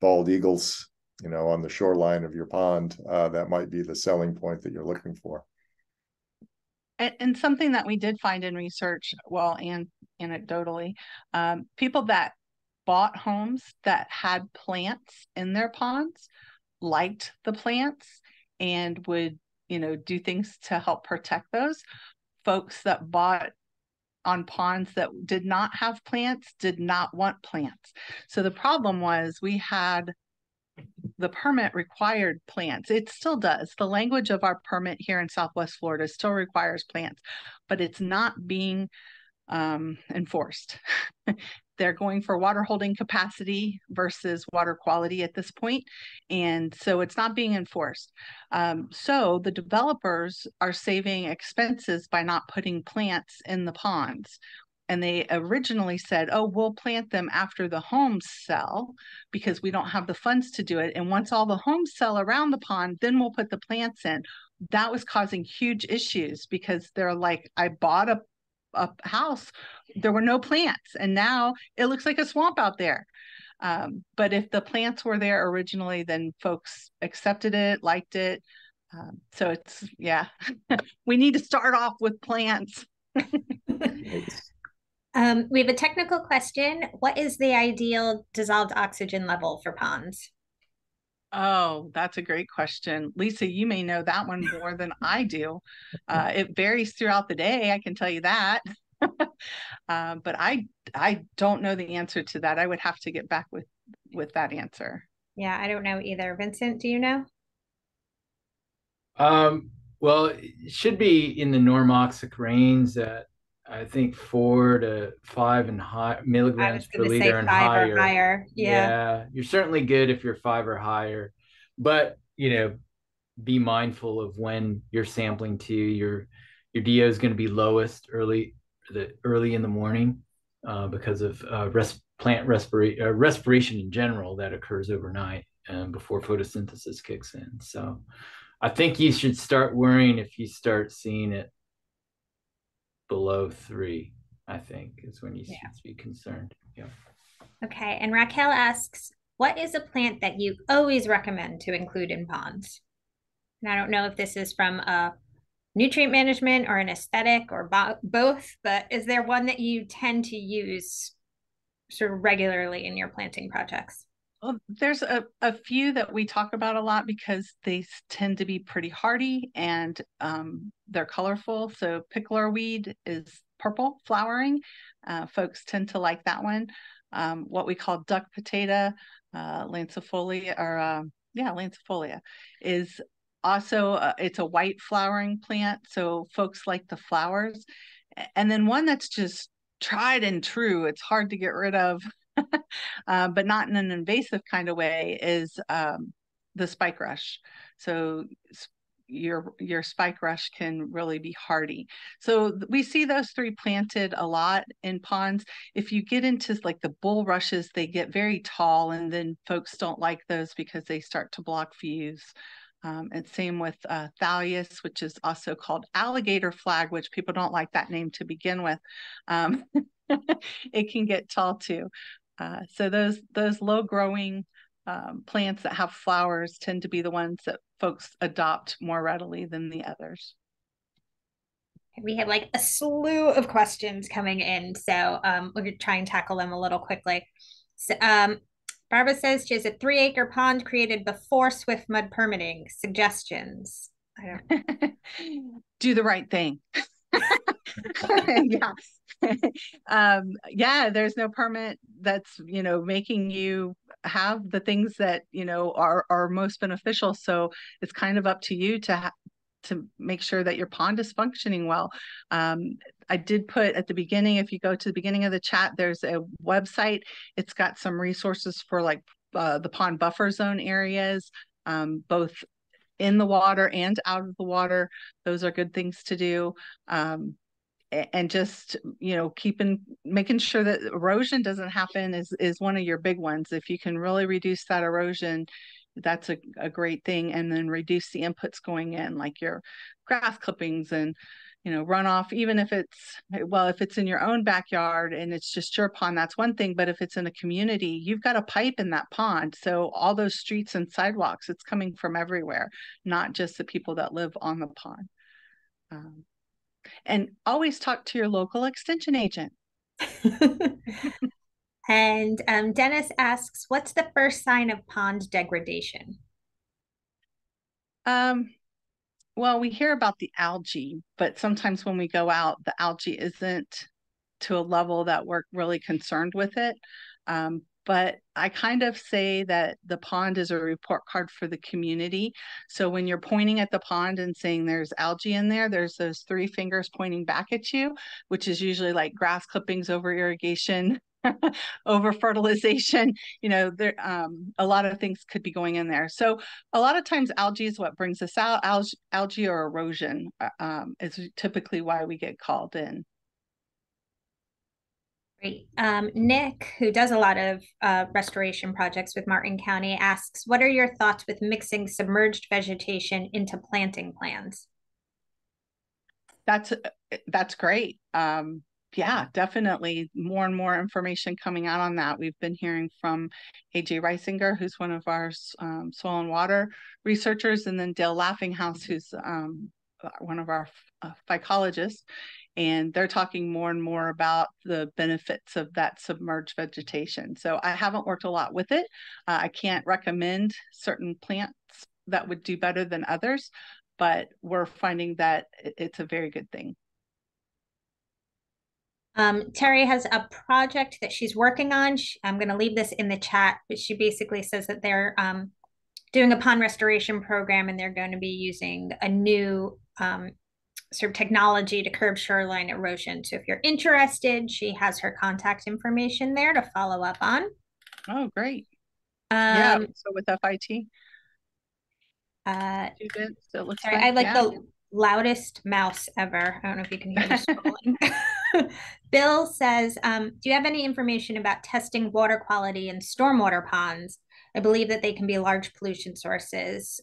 bald eagles, on the shoreline of your pond, that might be the selling point that you're looking for. And something that we did find in research, well, and anecdotally, people that bought homes that had plants in their ponds liked the plants and would, do things to help protect those. Folks that bought on ponds that did not have plants did not want plants. So the problem was we had the permit required plants. It still does. The language of our permit here in Southwest Florida still requires plants, but it's not being enforced. They're going for water holding capacity versus water quality at this point. And so it's not being enforced. So the developers are saving expenses by not putting plants in the ponds. And they originally said, oh, we'll plant them after the homes sell because we don't have the funds to do it. And once all the homes sell around the pond, then we'll put the plants in. That was causing huge issues because they're like, I bought a house, there were no plants, and now it looks like a swamp out there. But if the plants were there originally, then folks accepted it, liked it. So it's, yeah, we need to start off with plants. We have a technical question. What is the ideal dissolved oxygen level for ponds? Oh, that's a great question. Lisa, you may know that one more than I do. It varies throughout the day, I can tell you that. But I don't know the answer to that. I would have to get back with that answer. Yeah, I don't know either. Vincent, do you know? Well, it should be in the normoxic range at I think 4 to 5 and high milligrams per liter and higher. Or higher. Yeah, you're certainly good if you're 5 or higher, but be mindful of when you're sampling too. Your DO is going to be lowest early in the morning because of plant respiration in general that occurs overnight before photosynthesis kicks in. So I think you should start worrying if you start seeing it below 3, I think, is when you should be concerned. Yeah. Okay. And Raquel asks, what is a plant that you always recommend to include in ponds? And I don't know if this is from a nutrient management or an aesthetic or both, but is there one that you tend to use sort of regularly in your planting projects? Well, there's a few that we talk about a lot because they tend to be pretty hardy and they're colorful. So pickler weed is purple flowering. Folks tend to like that one. What we call duck potato, lancifolia, lancifolia is also, it's a white flowering plant. So folks like the flowers. And then one that's just tried and true, it's hard to get rid of, but not in an invasive kind of way, is the spike rush. So your spike rush can really be hardy. So we see those three planted a lot in ponds. If you get into like the bulrushes, they get very tall, and then folks don't like those because they start to block views. And same with thalius, which is also called alligator flag, which people don't like that name to begin with. It can get tall too. So those low growing plants that have flowers tend to be the ones that folks adopt more readily than the others. We have like a slew of questions coming in, so we're going to try and tackle them a little quickly. So, Barbara says she has a 3-acre pond created before Swift mud permitting. Suggestions? I don't do the right thing. Yeah. There's no permit that's making you have the things that are most beneficial. So it's kind of up to you to to make sure that your pond is functioning well. I did put at the beginning, if you go to the beginning of the chat, there's a website. It's got some resources for like the pond buffer zone areas, both in the water and out of the water. Those are good things to do. And just, you know, making sure that erosion doesn't happen is one of your big ones. If you can really reduce that erosion, that's a great thing. And then reduce the inputs going in, like your grass clippings and, you know, runoff, even if it's in your own backyard and it's just your pond, that's one thing. But if it's in a community, you've got a pipe in that pond. So all those streets and sidewalks, it's coming from everywhere, not just the people that live on the pond. And always talk to your local extension agent. And Dennis asks, what's the first sign of pond degradation? Well, we hear about the algae, but sometimes when we go out, the algae isn't to a level that we're really concerned with it. But I kind of say that the pond is a report card for the community. So when you're pointing at the pond and saying there's algae in there, there's those 3 fingers pointing back at you, which is usually like grass clippings, over irrigation, over fertilization. You know, there a lot of things could be going in there. So a lot of times algae is what brings us out. Algae or erosion is typically why we get called in. Great. Nick, who does a lot of restoration projects with Martin County, asks, what are your thoughts with mixing submerged vegetation into planting plans? That's great. Yeah, definitely more and more information coming out on that. We've been hearing from AJ Reisinger, who's one of our soil and water researchers, and then Dale Laughinghouse, who's one of our phycologists. And they're talking more and more about the benefits of that submerged vegetation. So I haven't worked a lot with it. I can't recommend certain plants that would do better than others, but we're finding that it's a very good thing. Terry has a project that she's working on. I'm going to leave this in the chat, but she basically says that they're doing a pond restoration program and they're going to be using a new sort of technology to curb shoreline erosion. So if you're interested, she has her contact information there to follow up on. Oh, great. Yeah, so with FIT? Students, it looks sorry, like, I like the loudest mouse ever. I don't know if you can hear me scrolling. Bill says, do you have any information about testing water quality in stormwater ponds? I believe that they can be large pollution sources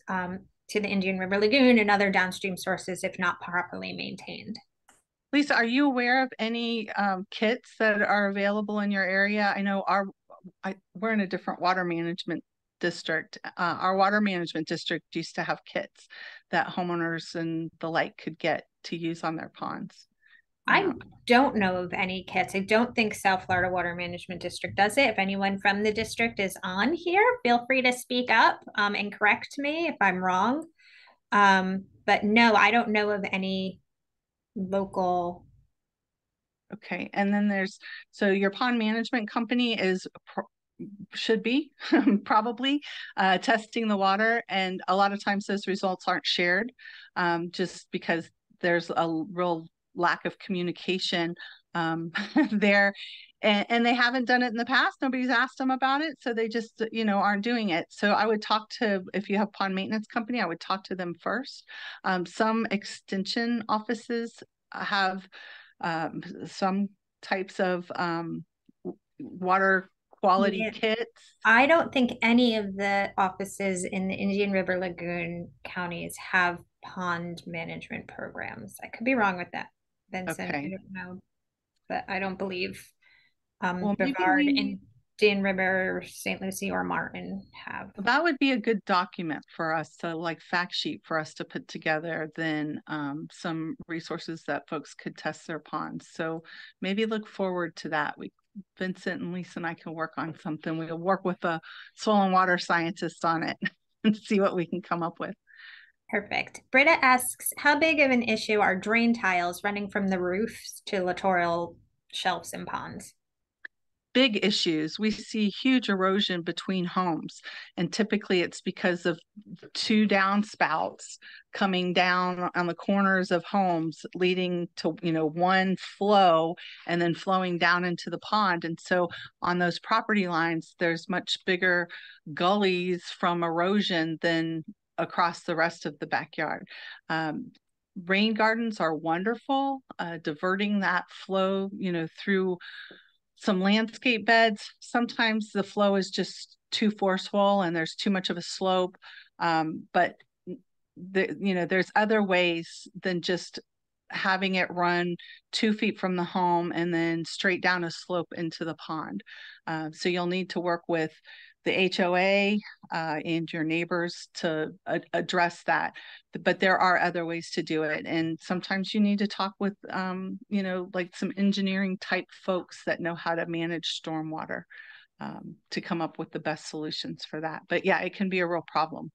to the Indian River Lagoon and other downstream sources if not properly maintained. Lisa, are you aware of any kits that are available in your area? I know we're in a different water management district. Our water management district used to have kits that homeowners and the like could get to use on their ponds. I don't know of any kits. I don't think South Florida Water Management District does it. If anyone from the district is on here, feel free to speak up and correct me if I'm wrong. But no, I don't know of any local. Okay, and then so your pond management company should be probably testing the water, and a lot of times those results aren't shared just because there's a real lack of communication there, and they haven't done it in the past. Nobody's asked them about it, so they just aren't doing it. So I would talk to, if you have pond maintenance company, I would talk to them first. Some extension offices have some types of water quality kits. I don't think any of the offices in the Indian River Lagoon counties have pond management programs. I could be wrong with that, Vincent. Okay. I don't know, but I don't believe Brevard, Indian River, St. Lucie, or Martin have. That would be a good document for us to, like, fact sheet for us to put together, then some resources that folks could test their ponds. So maybe look forward to that. Vincent and Lisa and I can work on something. We'll work with a soil and water scientist on it and see what we can come up with. Perfect. Britta asks, how big of an issue are drain tiles running from the roofs to littoral shelves and ponds? big issues. We see huge erosion between homes, and typically it's because of 2 downspouts coming down on the corners of homes, leading to, you know, one flow and then flowing down into the pond. And so on those property lines, there's much bigger gullies from erosion than across the rest of the backyard. Rain gardens are wonderful, diverting that flow, you know, through some landscape beds. Sometimes the flow is just too forceful and there's too much of a slope. But you know, there's other ways than just having it run 2 feet from the home and then straight down a slope into the pond. So you'll need to work with the HOA and your neighbors to address that. But there are other ways to do it. And sometimes you need to talk with, you know, like some engineering type folks that know how to manage stormwater to come up with the best solutions for that. But yeah, it can be a real problem.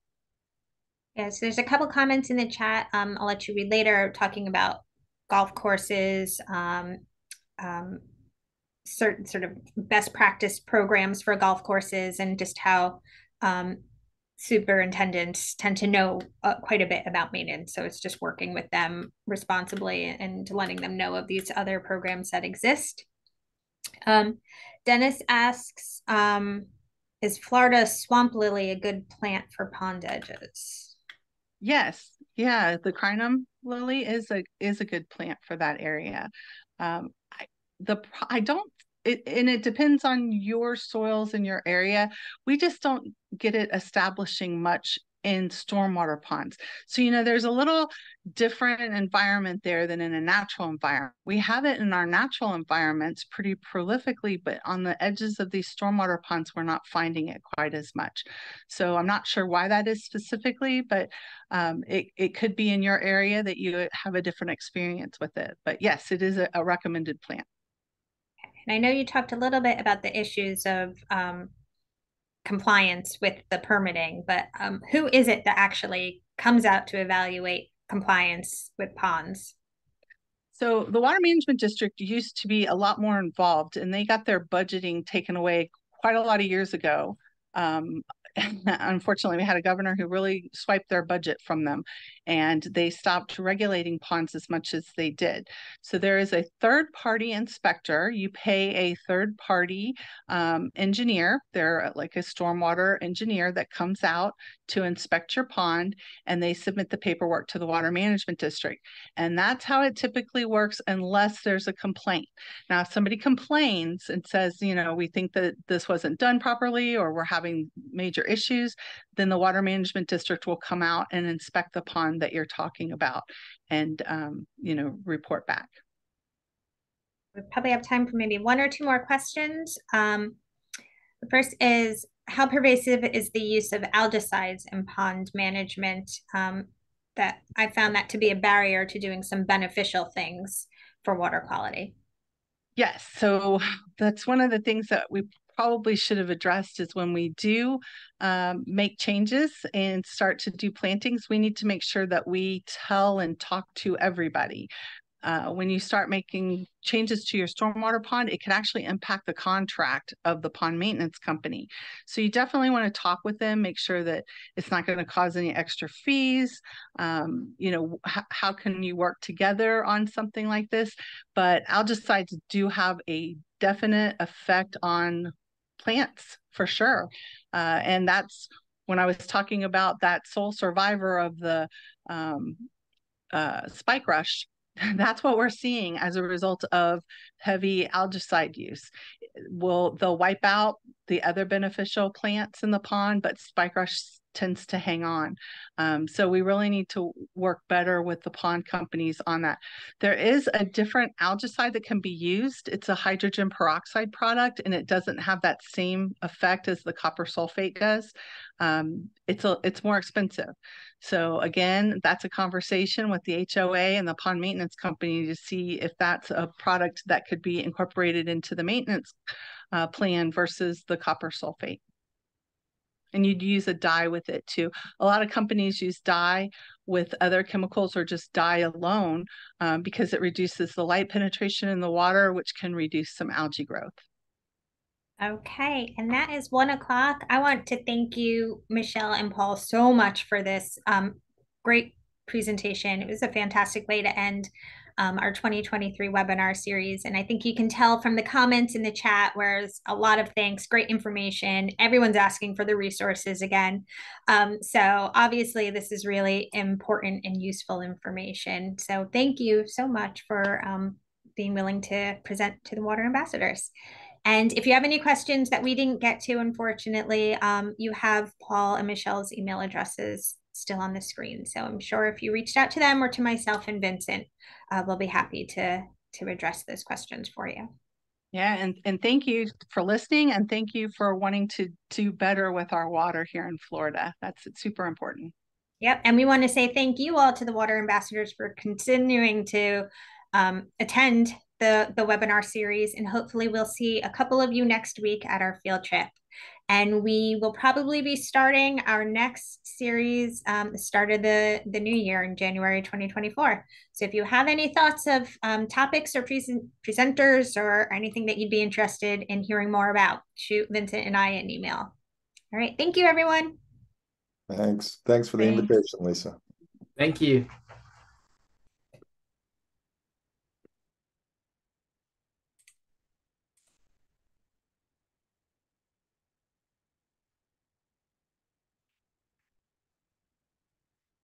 Yeah, so there's a couple comments in the chat. I'll let you read later, talking about golf courses, certain sort of best practice programs for golf courses, and just how superintendents tend to know quite a bit about maintenance. So it's just working with them responsibly and letting them know of these other programs that exist. Dennis asks, is Florida swamp lily a good plant for pond edges? Yes, yeah, the crinum lily is a good plant for that area. I don't, and it depends on your soils in your area. We just don't get it establishing much in stormwater ponds. So, you know, there's a little different environment there than in a natural environment. We have it in our natural environments pretty prolifically, but on the edges of these stormwater ponds, we're not finding it quite as much. So I'm not sure why that is specifically, but it could be in your area that you have a different experience with it. But yes, it is a recommended plant. And I know you talked a little bit about the issues of compliance with the permitting, but who is it that actually comes out to evaluate compliance with ponds? So the Water Management District used to be a lot more involved, and they got their budgeting taken away quite a lot of years ago. Unfortunately, we had a governor who really swiped their budget from them, and they stopped regulating ponds as much as they did. So there is a third-party inspector. You pay a third-party engineer. They're like a stormwater engineer that comes out to inspect your pond, and they submit the paperwork to the Water Management District. And that's how it typically works unless there's a complaint. Now, if somebody complains and says, you know, we think that this wasn't done properly or we're having major issues, then the Water Management District will come out and inspect the pond that you're talking about and, you know, report back. We probably have time for maybe 1 or 2 more questions. The first is, how pervasive is the use of algicides in pond management? That I found that to be a barrier to doing some beneficial things for water quality. Yes, so that's one of the things that we probably should have addressed is when we do make changes and start to do plantings, we need to make sure that we tell and talk to everybody. When you start making changes to your stormwater pond, it could actually impact the contract of the pond maintenance company. So you definitely want to talk with them, make sure that it's not going to cause any extra fees. You know, how can you work together on something like this? But algicides do have a definite effect on plants for sure. And that's when I was talking about that sole survivor of the spike rush. That's what we're seeing as a result of heavy algicide use. They'll wipe out the other beneficial plants in the pond, but spike rush tends to hang on. So we really need to work better with the pond companies on that. There is a different algicide that can be used. It's a hydrogen peroxide product, and it doesn't have that same effect as the copper sulfate does. It's more expensive. So again, that's a conversation with the HOA and the pond maintenance company to see if that's a product that could be incorporated into the maintenance plan versus the copper sulfate. And you'd use a dye with it too. A lot of companies use dye with other chemicals or just dye alone because it reduces the light penetration in the water, which can reduce some algae growth. Okay, and that is 1 o'clock. I want to thank you, Michelle and Paul, so much for this great presentation. It was a fantastic way to end our 2023 webinar series. And I think you can tell from the comments in the chat, whereas a lot of thanks, great information. Everyone's asking for the resources again. So obviously this is really important and useful information. So thank you so much for being willing to present to the Water Ambassadors. And if you have any questions that we didn't get to, unfortunately, you have Paul and Michelle's email addresses still on the screen. So I'm sure if you reached out to them or to myself and Vincent, we'll be happy to address those questions for you. Yeah, and thank you for listening, and thank you for wanting to do better with our water here in Florida. It's super important. Yep, and we want to say thank you all to the Water Ambassadors for continuing to attend the webinar series, and hopefully we'll see a couple of you next week at our field trip. And we will probably be starting our next series the start of the new year in January 2024. So if you have any thoughts of topics or presenters or anything that you'd be interested in hearing more about, shoot Vincent and I an email. All right, thank you, everyone. Thanks for the invitation, Lisa. Thank you.